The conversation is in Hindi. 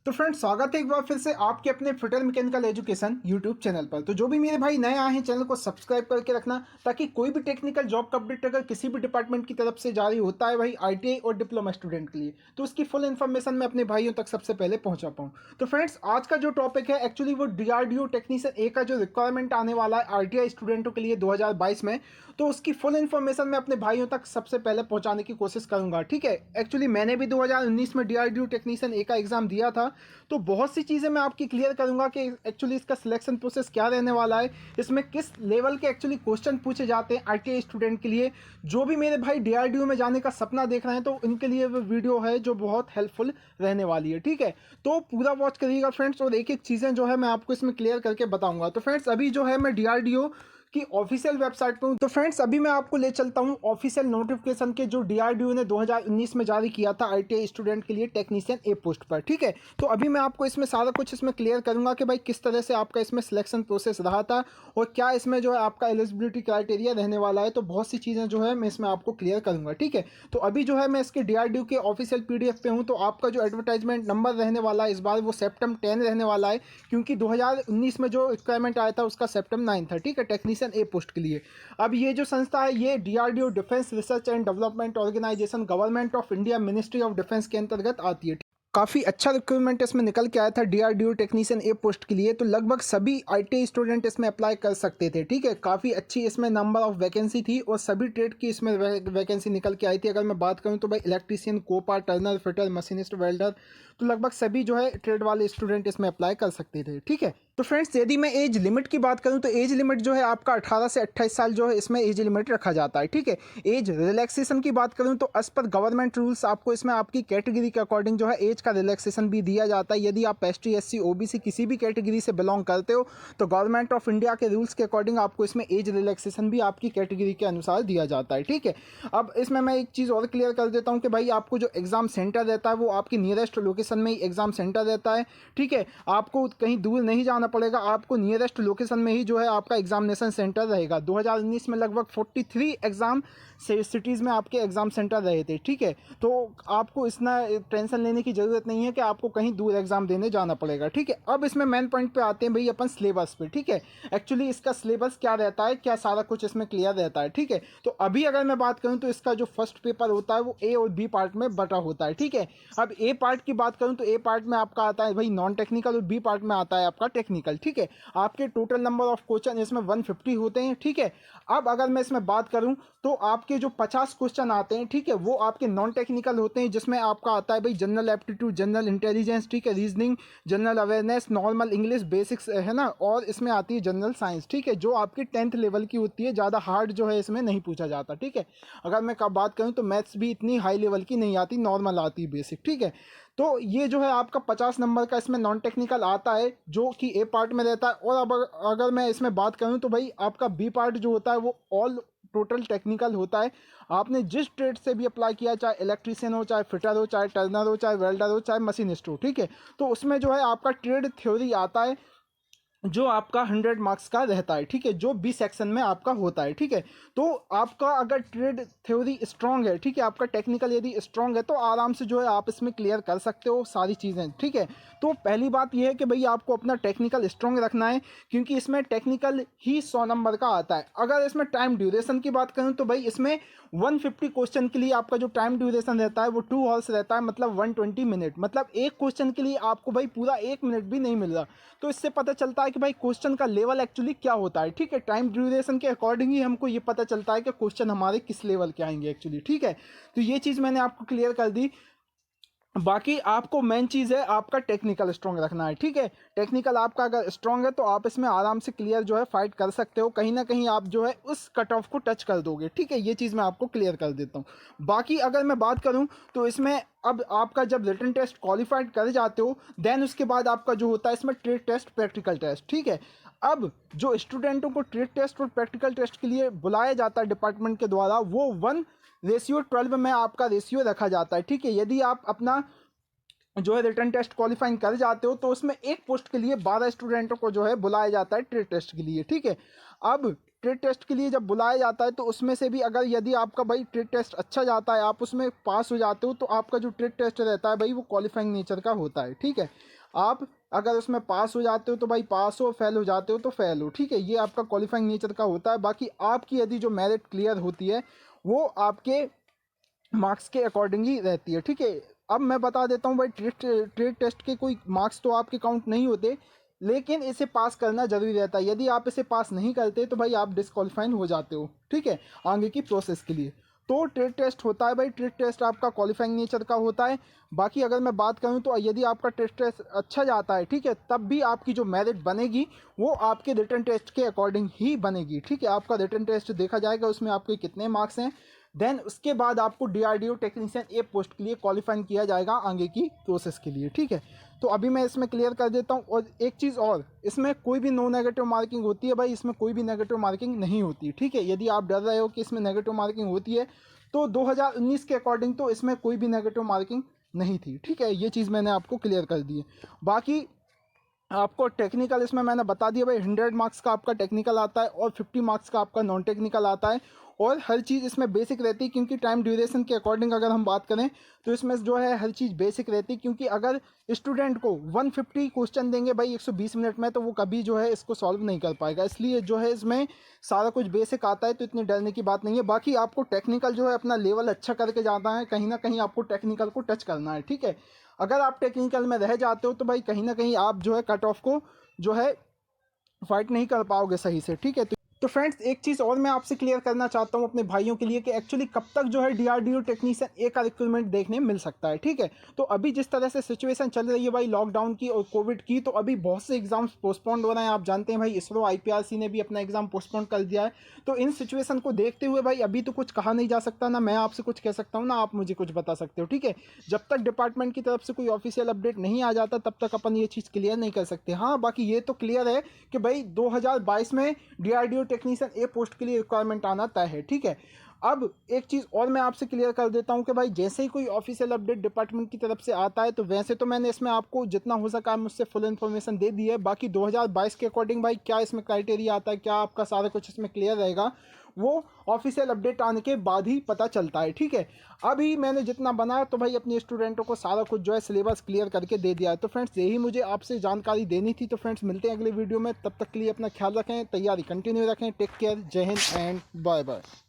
तो फ्रेंड्स स्वागत है एक बार फिर से आपके अपने fitter mechanical education YouTube channel पर। तो जो भी मेरे भाई नए आए हैं चैनल को सब्सक्राइब करके रखना, ताकि कोई भी टेक्निकल जॉब का अपडेट अगर किसी भी डिपार्टमेंट की तरफ से जारी होता है भाई आईटीआई और डिप्लोमा स्टूडेंट के लिए, तो उसकी फुल इन्फॉर्मेशन मैं अपने भाइयों तक सबसे पहले पहुंचा पाऊँ। तो फ्रेंड्स आज का जो टॉपिक है एक्चुअली वो डीआरडीओ टेक्नीशियन ए का जो रिक्वायरमेंट आने वाला है आईटीआई स्टूडेंटों के लिए 2022 में, तो उसकी फुल इन्फॉर्मेशन मैं अपने भाइयों तक सबसे पहले पहुंचाने की कोशिश करूंगा। ठीक है, एक्चुअली मैंने भी 2019 में डीआरडीओ टेक्नीशियन ए का एग्जाम दिया था, तो बहुत सी चीज़ें मैं आपकी क्लियर करूंगा कि एक्चुअली इसका सिलेक्शन प्रोसेस क्या रहने वाला है, इसमें किस लेवल के एक्चुअली क्वेश्चन पूछे जाते हैं आईटीआई स्टूडेंट के लिए। जो भी मेरे भाई डीआरडीओ में जाने का सपना देख रहे हैं तो इनके लिए वो वीडियो है जो बहुत हेल्पफुल रहने वाली है। ठीक है, तो पूरा वॉच करिएगा फ्रेंड्स, और एक एक चीज़ें जो है मैं आपको इसमें क्लियर करके बताऊंगा। तो फ्रेंड्स अभी जो है मैं डीआरडीओ की ऑफिशियल वेबसाइट पर हूँ। तो फ्रेंड्स अभी मैं आपको ले चलता हूँ ऑफिशियल नोटिफिकेशन के जो डीआरडीओ ने 2019 में जारी किया था आईटीआई स्टूडेंट के लिए टेक्नीशियन ए पोस्ट पर। ठीक है, तो अभी मैं आपको इसमें सारा कुछ इसमें क्लियर करूंगा कि भाई किस तरह से आपका इसमें सिलेक्शन प्रोसेस रहा था और क्या इसमें जो है आपका एलिजिबिलिटी क्राइटेरिया रहने वाला है। तो बहुत सी चीज़ें जो है मैं इसमें आपको क्लियर करूंगा। ठीक है, तो अभी जो है मैं इसके डीआरडीओ के ऑफिशियल पीडीएफ पे हूँ। तो आपका जो एडवर्टाइजमेंट नंबर रहने वाला है इस बार वो सेप्टेम्बर 10 रहने वाला है, क्योंकि 2019 में जो रिक्वायरमेंट आया था उसका सेप्टेम्बर 9 था। ठीक है, टेक्नीशियन ए पोस्ट के लिए। अब ये जो संस्था है ये DRDO defence research and development organisation government of India ministry of defence के अंतर्गत आती है। काफ़ी अच्छा रिक्रूटमेंट इसमें निकल के आया था डीआरडीओ टेक्नीशियन ए पोस्ट के लिए, तो लगभग सभी आईटीआई स्टूडेंट इसमें अप्लाई कर सकते थे। ठीक है, काफ़ी अच्छी इसमें नंबर ऑफ वैकेंसी थी और सभी ट्रेड की इसमें वैकेंसी निकल के आई थी। अगर मैं बात करूं तो भाई electrician, COPA, turner, fitter, machinist, welder, तो लगभग सभी जो है ट्रेड वाले स्टूडेंट इसमें अप्लाई कर सकते थे। ठीक है, तो फ्रेंड्स यदि मैं एज लिमिट की बात करूं तो एज लिमिट जो है आपका 18 से 28 साल जो है इसमें एज लिमिट रखा जाता है। ठीक है, एज रिलैक्सेशन की बात करूं तो एज पर गवर्नमेंट रूल्स आपको इसमें आपकी कैटेगरी के अकॉर्डिंग जो है एज का रिलैक्सेशन भी दिया जाता है। यदि आप एसटी, एससी, ओबीसी किसी भी कैटेगरी से बिलोंग करते हो तो गवर्नमेंट ऑफ इंडिया के रूल्स के अकॉर्डिंग आपको इसमें एज रिलैक्सेशन भी आपकी कैटेगरी के अनुसार दिया जाता है। ठीक है, अब इसमें मैं एक चीज़ और क्लियर कर देता हूँ कि भाई आपको जो एग्जाम सेंटर रहता है वो आपकी नियरेस्ट लोकेशन में ही एग्जाम सेंटर रहता है। ठीक है, आपको कहीं दूर नहीं जाना पड़ेगा, आपको नियरेस्ट लोकेशन में ही जो है आपका एग्जामिनेशन सेंटर रहेगा। 2019 में लगभग 43 एग्जाम सिटीज़ में आपके एग्जाम सेंटर रहे थे। ठीक है, तो आपको इतना टेंशन लेने की ज़रूरत नहीं है कि आपको कहीं दूर एग्जाम देने जाना पड़ेगा। ठीक है, अब इसमें मेन पॉइंट पे आते हैं भाई अपन सिलेबस पे। ठीक है, एक्चुअली इसका सिलेबस क्या रहता है, क्या सारा कुछ इसमें क्लियर रहता है। ठीक है, तो अभी अगर मैं बात करूं तो इसका जो फर्स्ट पेपर होता है वो ए और बी पार्ट में बटा होता है। ठीक है, अब ए पार्ट की बात करूं तो ए पार्ट में आपका आता है भाई नॉन टेक्निकल और बी पार्ट में आता है आपका टेक्निकल। ठीक है, आपके टोटल नंबर ऑफ क्वेश्चन इसमें 150 होते हैं। ठीक है, अब अगर मैं इसमें बात करूं तो आपके जो 50 क्वेश्चन आते हैं, ठीक है, वो आपके नॉन टेक्निकल होते हैं, जिसमें आपका आता है भाई जनरल एप्टीट्यूड, जनरल इंटेलिजेंस, ठीक है, reasoning, general awareness, normal English, basics है ना, और इसमें आती है जनरल साइंस। ठीक है, जो आपकी 10th लेवल की होती है, ज़्यादा हार्ड जो है इसमें नहीं पूछा जाता। ठीक है, अगर मैं बात करूँ तो मैथ्स भी इतनी हाई लेवल की नहीं आती, नॉर्मल आती है, बेसिक। ठीक है, तो ये जो है आपका 50 नंबर का इसमें नॉन टेक्निकल आता है जो कि ए पार्ट में रहता है। और अब अगर मैं इसमें बात करूं तो भाई आपका बी पार्ट जो होता है वो ऑल टोटल टेक्निकल होता है। आपने जिस ट्रेड से भी अप्लाई किया, चाहे इलेक्ट्रीशियन हो, चाहे फिटर हो, चाहे टर्नर हो, चाहे वेल्डर हो, चाहे मशीनिस्ट हो, ठीक है, तो उसमें जो है आपका ट्रेड थ्योरी आता है जो आपका 100 मार्क्स का रहता है। ठीक है, जो बी सेक्शन में आपका होता है। ठीक है, तो आपका अगर ट्रेड थ्योरी स्ट्रांग है, ठीक है, आपका टेक्निकल यदि स्ट्रांग है तो आराम से जो है आप इसमें क्लियर कर सकते हो सारी चीज़ें। ठीक है, तो पहली बात यह है कि भाई आपको अपना टेक्निकल स्ट्रांग रखना है, क्योंकि इसमें टेक्निकल ही 100 नंबर का आता है। अगर इसमें टाइम ड्यूरेशन की बात करूँ तो भाई इसमें 150 क्वेश्चन के लिए आपका जो टाइम ड्यूरेशन रहता है वो 2 आवर्स रहता है, मतलब 120 मिनट, मतलब एक क्वेश्चन के लिए आपको भाई पूरा 1 मिनट भी नहीं मिल रहा। तो इससे पता चलता है कि भाई क्वेश्चन का लेवल एक्चुअली क्या होता है। ठीक है, टाइम ड्यूरेशन के अकॉर्डिंग ही हमको ये पता चलता है कि क्वेश्चन हमारे किस लेवल के आएंगे एक्चुअली। ठीक है, तो ये चीज़ मैंने आपको क्लियर कर दी। बाकी आपको मेन चीज़ है आपका टेक्निकल स्ट्रॉन्ग रखना है। ठीक है, टेक्निकल आपका अगर स्ट्रॉन्ग है तो आप इसमें आराम से क्लियर जो है फाइट कर सकते हो, कहीं ना कहीं आप जो है उस कट ऑफ को टच कर दोगे। ठीक है, ये चीज़ मैं आपको क्लियर कर देता हूँ। बाकी अगर मैं बात करूँ तो इसमें अब आपका जब रिटन टेस्ट क्वालिफाइड कर जाते हो देन उसके बाद आपका जो होता है इसमें ट्रेड टेस्ट, प्रैक्टिकल टेस्ट। ठीक है, अब जो स्टूडेंटों को ट्रेड टेस्ट और प्रैक्टिकल टेस्ट के लिए बुलाया जाता है डिपार्टमेंट के द्वारा, वो 1:12 में आपका रेशियो रखा जाता है। ठीक है, यदि आप अपना जो है रिटर्न टेस्ट क्वालिफाइंग कर जाते हो तो उसमें एक पोस्ट के लिए 12 स्टूडेंटों को जो है बुलाया जाता है ट्रेड टेस्ट के लिए। ठीक है, अब ट्रेड टेस्ट के लिए जब बुलाया जाता है तो उसमें से भी अगर यदि आपका भाई ट्रेड टेस्ट अच्छा जाता है, आप उसमें पास हो जाते हो, तो आपका जो ट्रेड टेस्ट रहता है भाई वो क्वालिफाइंग नेचर का होता है। ठीक है, आप अगर उसमें पास हो जाते हो तो भाई पास हो, फेल हो जाते हो तो फेल हो, ठीक है। ये आपका क्वालिफाइंग नेचर का होता है। बाकी आपकी यदि जो मेरिट क्लियर होती है वो आपके मार्क्स के अकॉर्डिंग ही रहती है, ठीक है। अब मैं बता देता हूँ भाई, ट्रेड टेस्ट के कोई मार्क्स तो आपके काउंट नहीं होते, लेकिन इसे पास करना जरूरी रहता है। यदि आप इसे पास नहीं करते तो भाई आप डिस्क्वालीफाइड हो जाते हो, ठीक है, आगे की प्रोसेस के लिए। तो ट्रेड टेस्ट होता है भाई, ट्रेड टेस्ट आपका क्वालिफाइंग नेचर का होता है। बाकी अगर मैं बात करूं तो यदि आपका ट्रेड टेस्ट अच्छा जाता है, ठीक है, तब भी आपकी जो मेरिट बनेगी वो आपके रिटन टेस्ट के अकॉर्डिंग ही बनेगी, ठीक है। आपका रिटन टेस्ट देखा जाएगा, उसमें आपके कितने मार्क्स हैं, देन उसके बाद आपको डीआरडीओ टेक्नीशियन ए पोस्ट के लिए क्वालिफाई किया जाएगा आगे की प्रोसेस के लिए, ठीक है। तो अभी मैं इसमें क्लियर कर देता हूँ। और एक चीज़ और, इसमें कोई भी नो नेगेटिव मार्किंग होती है भाई, इसमें कोई भी नेगेटिव मार्किंग नहीं होती, ठीक है। यदि आप डर रहे हो कि इसमें नेगेटिव मार्किंग होती है तो 2019 के अकॉर्डिंग तो इसमें कोई भी नेगेटिव मार्किंग नहीं थी, ठीक है। ये चीज़ मैंने आपको क्लियर कर दी है। बाकी आपको टेक्निकल इसमें मैंने बता दिया भाई, 100 मार्क्स का आपका टेक्निकल आता है और 50 मार्क्स का आपका नॉन टेक्निकल आता है। और हर चीज़ इसमें बेसिक रहती है, क्योंकि टाइम ड्यूरेशन के अकॉर्डिंग अगर हम बात करें तो इसमें जो है हर चीज़ बेसिक रहती है। क्योंकि अगर स्टूडेंट को 150 क्वेश्चन देंगे भाई 120 मिनट में, तो वो कभी जो है इसको सॉल्व नहीं कर पाएगा। इसलिए जो है इसमें सारा कुछ बेसिक आता है, तो इतनी डरने की बात नहीं है। बाकी आपको टेक्निकल जो है अपना लेवल अच्छा करके जाना है, कहीं ना कहीं आपको टेक्निकल को टच करना है, ठीक है। अगर आप टेक्निकल में रह जाते हो तो भाई कहीं ना कहीं आप जो है कट ऑफ को जो है फाइट नहीं कर पाओगे सही से, ठीक है। तो फ्रेंड्स एक चीज़ और मैं आपसे क्लियर करना चाहता हूँ अपने भाइयों के लिए कि एक्चुअली कब तक जो है डीआरडीओ टेक्नीशियन ए का रिक्रूटमेंट देखने मिल सकता है, ठीक है। तो अभी जिस तरह से सिचुएशन चल रही है भाई लॉकडाउन की और कोविड की, तो अभी बहुत से एग्जाम्स पोस्टपोन्ड हो रहे हैं। आप जानते हैं भाई इसरो आईपीआरसी ने भी अपना एग्जाम पोस्टपोन कर दिया है। तो इन सिचुएशन को देखते हुए भाई अभी तो कुछ कहा नहीं जा सकता, ना मैं आपसे कुछ कह सकता हूँ ना आप मुझे कुछ बता सकते हो, ठीक है। जब तक डिपार्टमेंट की तरफ से कोई ऑफिशियल अपडेट नहीं आ जाता तब तक अपन ये चीज़ क्लियर नहीं कर सकते। हाँ बाकी ये तो क्लियर है कि भाई 2022 में डीआरडीओ टेक्नीशियन ए पोस्ट के लिए रिक्वायरमेंट आना तय है, ठीक है। अब एक चीज और मैं आपसे क्लियर कर देता हूं कि भाई जैसे ही कोई ऑफिशियल अपडेट डिपार्टमेंट की तरफ से आता है, तो वैसे तो मैंने इसमें आपको जितना हो सका है मुझसे फुल इन्फॉर्मेशन दे दी है। बाकी 2022 के अकॉर्डिंग भाई क्या इसमें क्राइटेरिया आता है, क्या आपका सारा कुछ इसमें क्लियर रहेगा, वो ऑफिशियल अपडेट आने के बाद ही पता चलता है, ठीक है। अभी मैंने जितना बनाया तो भाई अपने स्टूडेंटों को सारा कुछ जो है सिलेबस क्लियर करके दे दिया है। तो फ्रेंड्स यही मुझे आपसे जानकारी देनी थी। तो फ्रेंड्स मिलते हैं अगले वीडियो में, तब तक के लिए अपना ख्याल रखें, तैयारी कंटिन्यू रखें। टेक केयर, जय हिंद एंड बाय बाय।